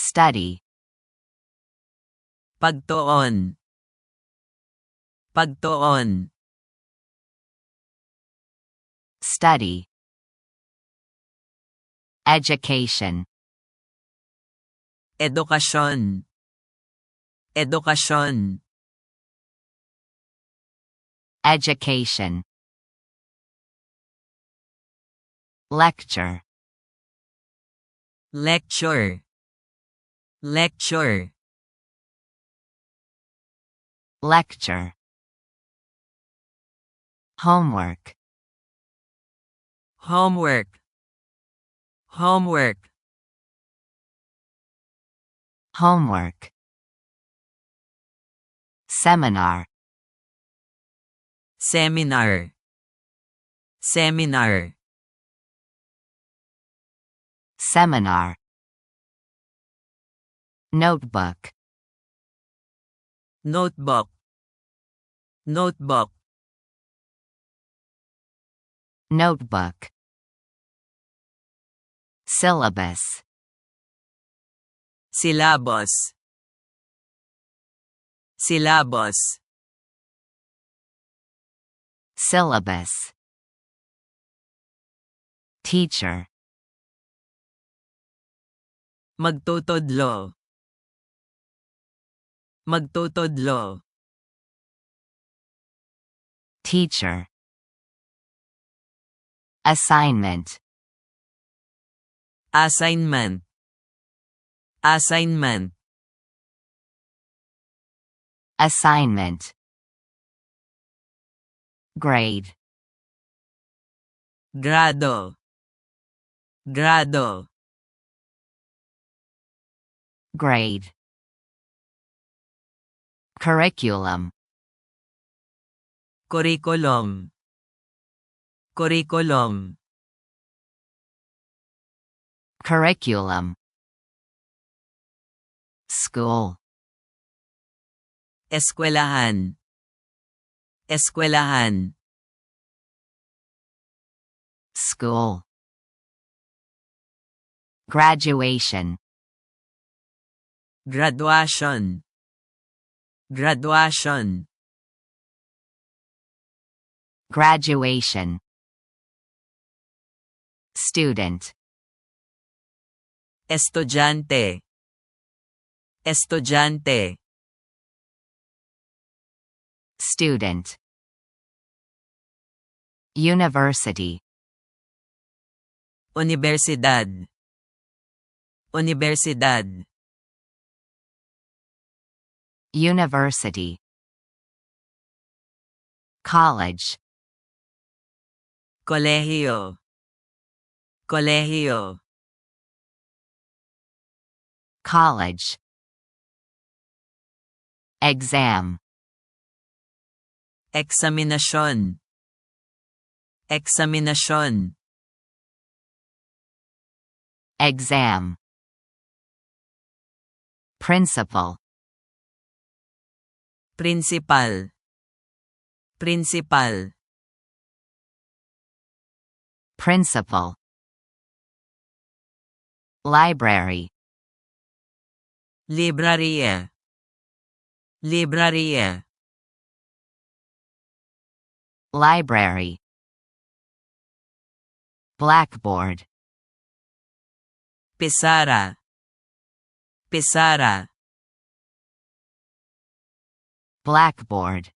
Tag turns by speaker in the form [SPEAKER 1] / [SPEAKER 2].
[SPEAKER 1] study,
[SPEAKER 2] pagtuon, pagtuon,
[SPEAKER 1] study, education,
[SPEAKER 2] edukasyon, edukasyon,
[SPEAKER 1] education, lecture,
[SPEAKER 2] lecture, lecture,
[SPEAKER 1] lecture, homework,
[SPEAKER 2] homework, homework,
[SPEAKER 1] homework, seminar,
[SPEAKER 2] seminar, seminar,
[SPEAKER 1] seminar, notebook,
[SPEAKER 2] notebook, notebook,
[SPEAKER 1] notebook, syllabus,
[SPEAKER 2] syllabus, syllabus,
[SPEAKER 1] syllabus, teacher,
[SPEAKER 2] magtutudlo, magtutudlo,
[SPEAKER 1] teacher, assignment,
[SPEAKER 2] assignment, assignment,
[SPEAKER 1] assignment, grade,
[SPEAKER 2] grado, grado,
[SPEAKER 1] grade, curriculum,
[SPEAKER 2] curriculum, curriculum,
[SPEAKER 1] curriculum, school,
[SPEAKER 2] eskwelahan, eskwelahan,
[SPEAKER 1] school, graduation,
[SPEAKER 2] graduation, graduation,
[SPEAKER 1] graduation, student,
[SPEAKER 2] estudyante, estudyante,
[SPEAKER 1] student, university,
[SPEAKER 2] universidad, universidad,
[SPEAKER 1] university, college,
[SPEAKER 2] kolehiyo, kolehiyo,
[SPEAKER 1] college, exam,
[SPEAKER 2] eksaminasyon, eksaminasyon,
[SPEAKER 1] exam, principal,
[SPEAKER 2] principal, principal,
[SPEAKER 1] principal, library,
[SPEAKER 2] librariya, librariya,
[SPEAKER 1] library, blackboard,
[SPEAKER 2] pisara, pisara,
[SPEAKER 1] blackboard,